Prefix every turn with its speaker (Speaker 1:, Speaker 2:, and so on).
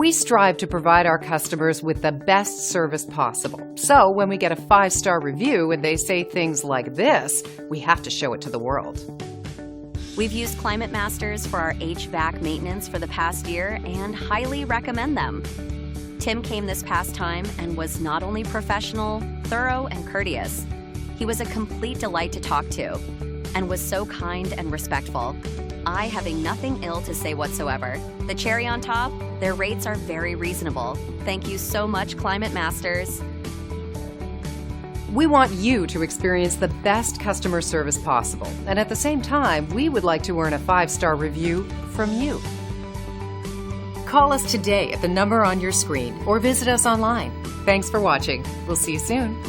Speaker 1: We strive to provide our customers with the best service possible. So when we get a 5-star review and they say things like this, we have to show it to the world.
Speaker 2: We've used Climate Masters for our HVAC maintenance for the past year and highly recommend them. Tim came this past time and was not only professional, thorough, and courteous. He was a complete delight to talk to and was so kind and respectful. I having nothing ill to say whatsoever. The cherry on top, their rates are very reasonable. Thank you so much, Climate Masters.
Speaker 1: We want you to experience the best customer service possible, and at the same time, we would like to earn a 5-star review from you. Call us today at the number on your screen or visit us online. Thanks for watching. We'll see you soon.